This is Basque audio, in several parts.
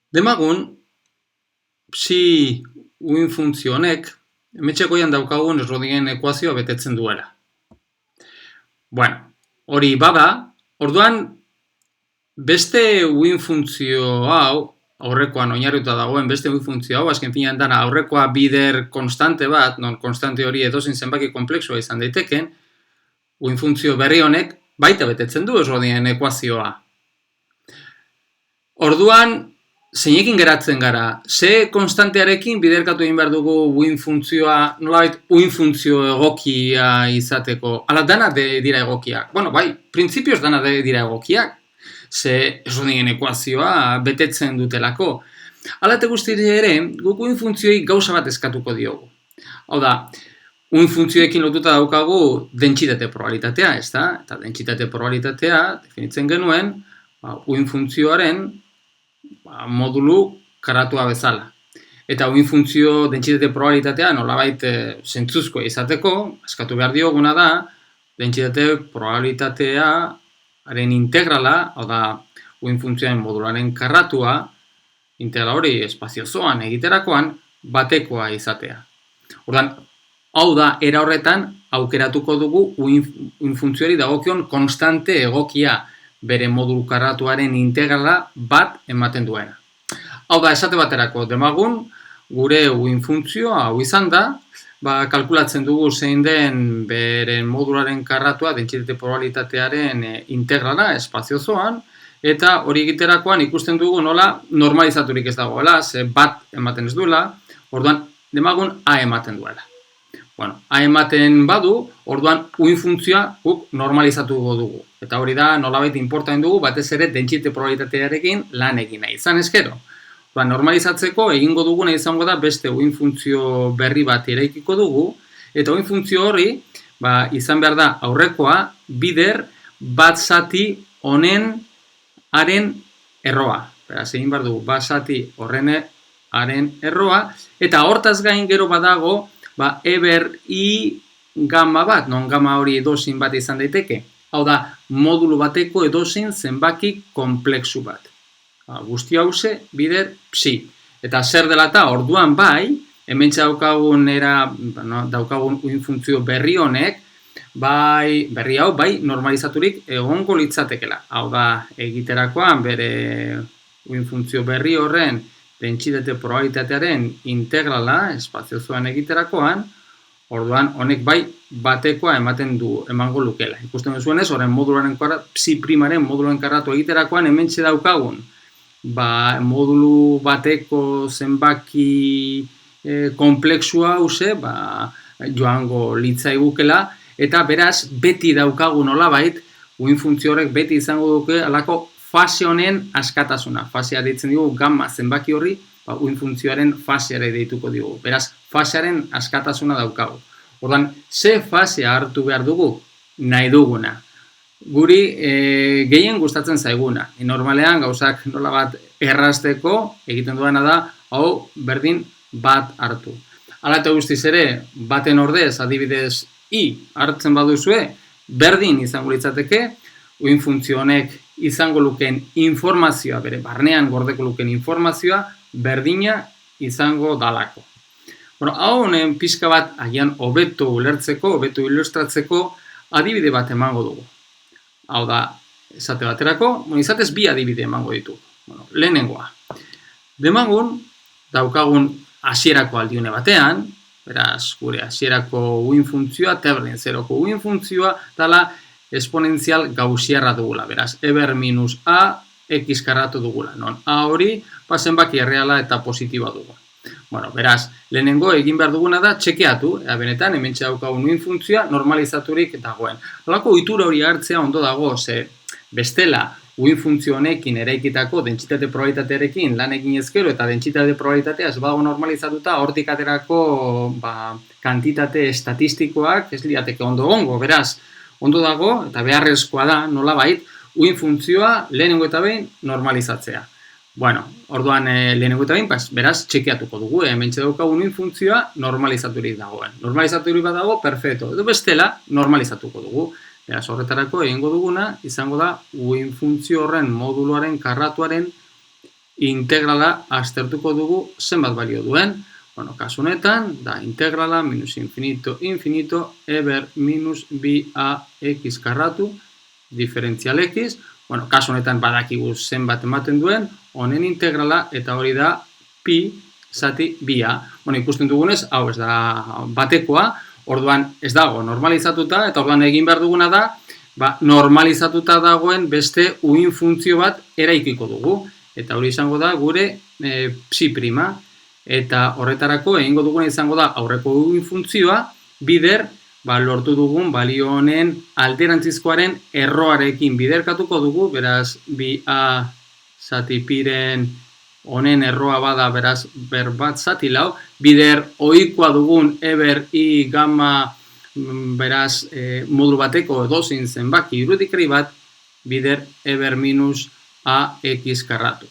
Demagun, psi uin funtzio honek, hemetxekoian daukagun Schrödingeren ekuazioa betetzen duela. Bueno, hori bada, orduan beste uin funtzio hau, aurrekoan oinarrituta dagoen beste uin funtzio hau, azken finean dana aurrekoa bider konstante bat, non konstante hori edozein zenbaki konplexua izan daiteken, uin funtzio berri honek baita betetzen du Schrödingeren ekuazioa. Orduan, zeinekin geratzen gara, ze konstantearekin biderkatu egin behar dugu uin funtzioa, nolabait uin funtzio egokia izateko, ala dana dira egokiak. Bueno, bai, printzipioz dana dira egokiak, ze Schrödingeren ekuazioa betetzen dutelako. Hala eta guztiz ere, guk uin funtzioi gauza bat eskatuko diogu. Hau da, uin funtzioekin lotuta daukagu dentsitate probabilitatea, ezta? Eta dentsitate probabilitatea definitzen genuen, uin funtzioaren modulu karatua bezala. Eta uin funtzio dentsitate probabilitatea nolabait zentzuzkoa izateko, eskatu behar dioguna da, dentsitate probabilitatearen integrala, hau da, uin funtzioaren modularen karatua, integrala hori espazio zoan egiterakoan, batekoa izatea. Ordan, hau da, era horretan, aukeratuko dugu uin funtzioari dagokion konstante egokia, bere modulu karatuaren integrala bat ematen duena. Hau da, esate baterako demagun, gure uin funtzioa hau izan da, kalkulatzen dugu zein den bere modularen karratua, dentsitate probabilitatearen integrala, espazio zoan, eta hori egiterakoan ikusten dugu nola normalizaturik ez dagoela, ze bat ematen ez duela, orduan demagun A ematen duela. Bueno, A ematen badu, orduan uin funtzioa guk normalizatuko dugu. Eta hori da nolabait inportain dugu, batez ere dentsitate probabilitatearekin lan egin nahi izan eskero. Normalizatzeko egingo duguna izango da beste uin funtzio berri bat eraikiko dugu, eta uin funtzio horri izan behar da aurrekoa bider bat zati honen haren erroa. Beraz, egin behar dugu bat zati horren haren erroa, eta hortaz gain gero badago eber i gamma bat, non gamma hori edozein bat izan daiteke. Hau da, modulu bateko edozein zenbaki konplexu bat. Guzti hauze, bider psi. Eta zer dela eta orduan bai, hemen daukagun uin funtzio berri honek, berri hau normalizaturik egongo litzatekela. Hau da, egiterakoan bere uin funtzio berri horren dentsitate probabilitatearen integrala, espazio zoan egiterakoan, orduan honek batekoa emango lukela. Ikusten duzuenez, horren modularen psi primaren modularen karratu egiterakoan hemen daukagun modulu bateko zenbaki konplexua hauze, joango litzaigukela, eta beraz, beti daukagun nolabait, uin funtzio horrek beti izango duke alako fase honen askatasuna. Fasea deitzen dugu gamma zenbaki horri, uin funtzioaren faseare deituko dugu. Beraz, fasearen askatasuna daukagu. Ordan, ze fasea hartu behar dugu? Nahi duguna. Guri gehien gustatzen zaiguna. Normalean gauzak nola bat errazteko egiten duena da, hau berdin bat hartu. Hala eta guztiz ere, baten ordez, adibidez i hartzen baduzue, berdin izango litzateke, uin funtzio honek izango lukeen informazioa, bere barnean gordeko lukeen informazioa, berdina izango dalako. Bueno, hau honen pixka bat agian hobeto ulertzeko, hobeto ilustratzeko adibide bat emango dugu. Hau da, esate baterako, izatez bi adibide emango ditu. Bueno, lehenengoa. Demagun, daukagun hasierako aldiune batean, beraz, gure hasierako uin funtzioa, teberdin zeroko uin funtzioa, dala esponentzial gaussiarra dugula. Beraz, eber minus a, x karratu dugula. Non, a hori, zenbaki erreala eta positiba dugu. Bueno, beraz, lehenengo egin behar duguna da txekeatu, benetan, hemen daukagun uin funtzioa normalizaturik dagoen. Holako ohitura hori hartzea ondo dago, ze bestela, uin funtzio honekin eraikitako dentsitate probabilitatearekin lan egin ezkero eta dentsitate probabilitatea ez badago normalizatuta, hortik aterako kantitate estatistikoak ez liateke ondo gongo, beraz, ondo dago eta beharrezkoa da nolabait uin funtzioa lehenengo eta behin normalizatzea. Bueno, orduan lehenengo eta behin, beraz, txekeatuko dugu, hemen daukagun uin funtzioa normalizaturik dagoen. Normalizaturik badago, perfecto. Edo bestela, normalizatuko dugu. Beraz, horretarako egingo duguna, izango da, uin funtzio horren moduluaren karratuaren integrala aztertuko dugu zenbat balio duen. Bueno, kasu honetan, da integrala minus infinito infinito eber minus 2ax karratu diferentzial x. Bueno, kasu honetan badakigu zenbat ematen duen, honen integrala eta hori da pi zati 2a. Bueno, ikusten dugunez, hau ez da batekoa, orduan ez dago normalizatuta, eta orduan egin behar duguna da, normalizatuta dagoen beste uin funtzio bat eraikiko dugu. Eta hori izango da gure psi prima. Eta horretarako egingo duguna izango da aurreko uin funtzioa, bider lortu dugun balio honen alderantzizkoaren erroarekin biderkatuko dugu, beraz 2a zati piren honen erroa bada, beraz berbat zati lau, bider ohikoa dugun eber i gamma, beraz modu bateko edozein zenbaki irudikari bat, bider eber minus ax karratu.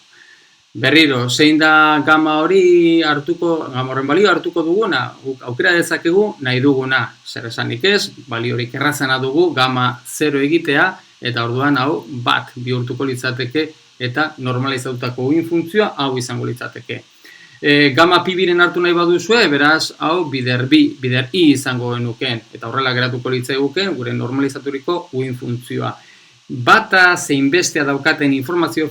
Berriro, zein da gama hori gama horren balio hartuko duguna, aukera dezakegu nahi duguna, zer esanik ez, balio horik errazena dugu gama 0 egitea, eta orduan hau bat bihurtuko litzateke eta normalizatutako uin funtzioa hau izango litzateke. Gama pi biren hartu nahi baduzue, beraz hau bider i izango genuken, eta horrela geratuko litzaiguken gure normalizaturiko uin funtzioa. Bata zein bestea daukaten informazio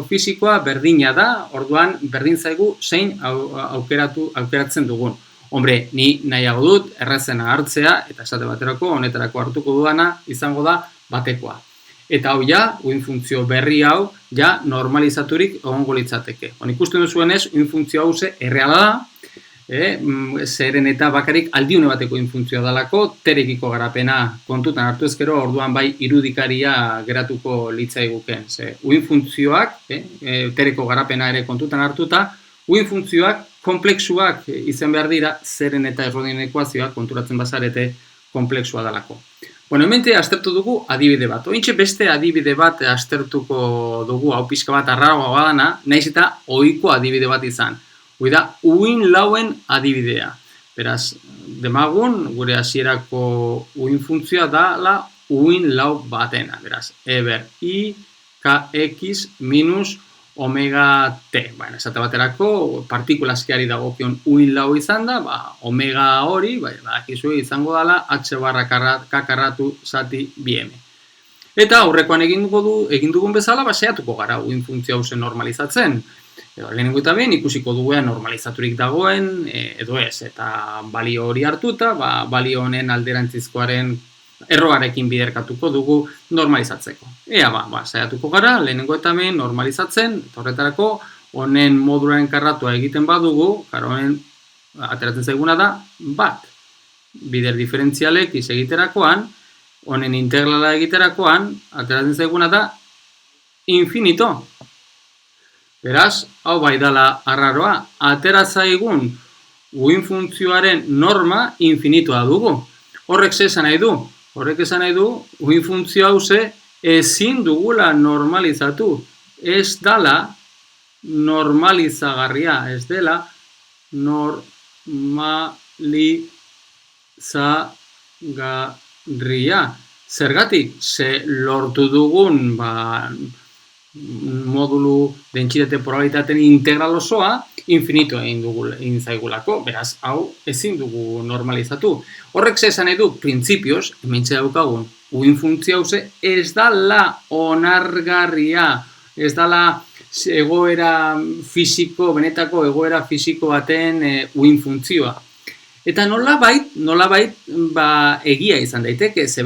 fisikoa berdina da, orduan berdin zaigu zein aukeratzen dugun. Hombre, ni nahiago dut errazena hartzea, eta esate baterako honetarako hartuko dudana izango da batekoa. Eta hau ja, uin funtzio berri hau, ja normalizaturik egongo litzateke. Ikusten duzuenez, uin funtzio hau ze erreala da, zeren eta bakarik aldiune bateko infuntzioa dalako, terekiko garapena kontutan hartu ezkero, orduan bai irudikaria geratuko litzaiguken. Uin funtzioak, tereko garapena ere kontutan hartuta, uin funtzioak komplexuak izan behar dira, zeren eta errodien ekuazioak konturatzen bazarete komplexua dalako. Bueno, hemente aztertu dugu adibide bat. Ointxe beste adibide bat aztertuko dugu, hau pixka bat arraroa badana, nahiz eta ohiko adibide bat izan. Hoi da, uin lauen adibidea. Beraz, demagun, gure hasierako uin funtzioa da uin lau batena. Beraz, eber i kx minus omega t. Esate baterako, partikulazkiari dagokion uin lau izan da, omega hori, badakizue izango dela, h barra k karratu zati bm. Eta aurrekoan egin dugun bezala, saiatuko gara uin funtzio hausen normalizatzen. Lehenengo eta behin ikusiko duguean normalizaturik dagoen, edo ez, eta balio hori hartuta, balio honen alderantzizkoaren erroarekin biderkatuko dugu normalizatzeko. Ea saiatuko gara, lehenengo eta behin normalizatzen, eta horretarako honen modularen karratua egiten badugu, honen ateratzen zaiguna da, bat. Bider diferentzialek egiterakoan, honen integrala egiterakoan, ateratzen zaiguna da, infinito. Beraz, hau bai dala arraroa, atera zaigun uin funtzioaren norma infinitoa dugu. Horrek ze esan nahi du? Horrek esan nahi du, uin funtzio hauze ezin dugula normalizatu. Ez dala normalizagarria, ez dela normalizagarria. Zergatik, ze lortu dugun, modulu dentsitate probabilitateen integral osoa infinito egin zaigulako, beraz, hau ezin dugu normalizatu. Horrek ze esan nahi du, printzipioz, hementxe daukagun, uin funtzio hauze ez dala onargarria, ez dala egoera fisiko, benetako egoera fisiko baten uin funtzioa. Eta nolabait egia izan daiteke, ze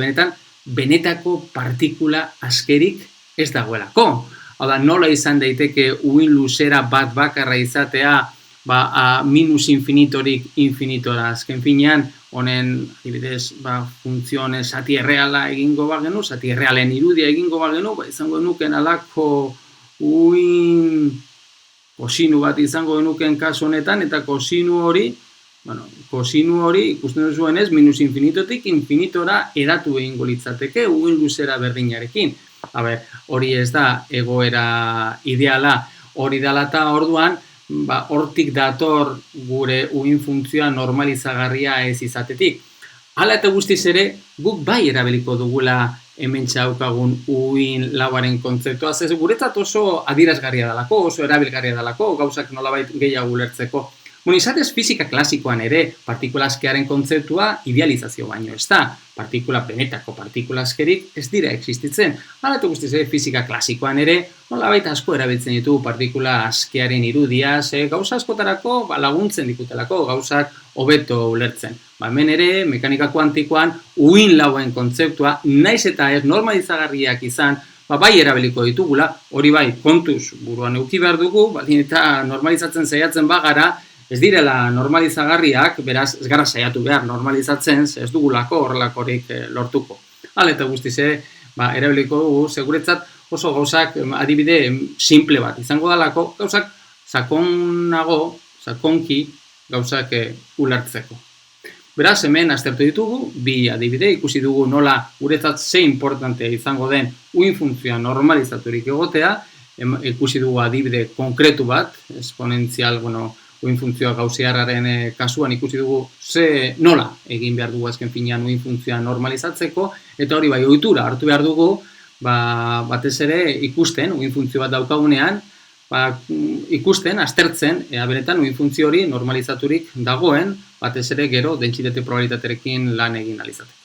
benetako partikula askerik ez dagoelako. Hau da, nola izan daiteke uin luzera bat bakarra izatea minus infinitorik infinitora. Azken finean, honen, adibidez, funtzionen zati erreala egingo bagenu, zati errealen irudia egingo bagenu, izango genuken alako uin kosinu bat izango genuken kasu honetan, eta kosinu hori ikusten duzuenez, minus infinitotik infinitora eratu egingo litzateke uin luzera berdinarekin. Hori ez da egoera ideala, hori dela eta orduan, hortik dator gure uin funtzioa normalizagarria ez izatetik. Hala eta guztiz ere, guk bai erabiliko dugula hemen txaukagun uin lauaren kontzeptua, ez guretzat oso adierazgarria dalako, oso erabilgarria dalako, gauzak nolabait gehiago ulertzeko. Bueno, izatez fizika klasikoan ere partikula askearen kontzeptua idealizazio baino ez da. Benetako partikula askerik ez dira existitzen. Hala eta guztiz fizika klasikoan ere nolabait asko erabiltzen ditu partikula askearen irudia, gauza askotarako laguntzen dikutelako, gauzak hobeto ulertzen. Hemen ere, mekanika kuantikoan, uin lauen kontzeptua, naiz eta ez normalizagarriak izan, bai erabiliko ditugula, hori bai, kontuz buruan eduki behar dugu, baldin eta normalizatzen saiatzen bagara, ez direla normalizagarriak, beraz, ez gara saiatu behar normalizatzen, ez dugulako horrelakorik lortuko. Hala eta guztiz ere, erabiliko dugu, seguretzat oso gauzak adibide simple bat izango dalako, gauzak sakonki gauzak ulertzeko. Beraz, hemen aztertu ditugu, bi adibide, ikusi dugu nola guretzat ze importantea izango den uin funtzioa normalizaturik egotea, ikusi dugu adibide konkretu bat, esponentzial, uin funtzioa gaussiarraren kasuan ikusi dugu nola egin behar dugu azken finean uin funtzioa normalizatzeko, eta hori bai ohitura hartu behar dugu, batez ere ikusten, uin funtzio bat daukagunean, ikusten, aztertzen, benetan uin funtzio hori normalizaturik dagoen, batez ere gero dentsitate probabilitatearekin lan egin ahal izateko.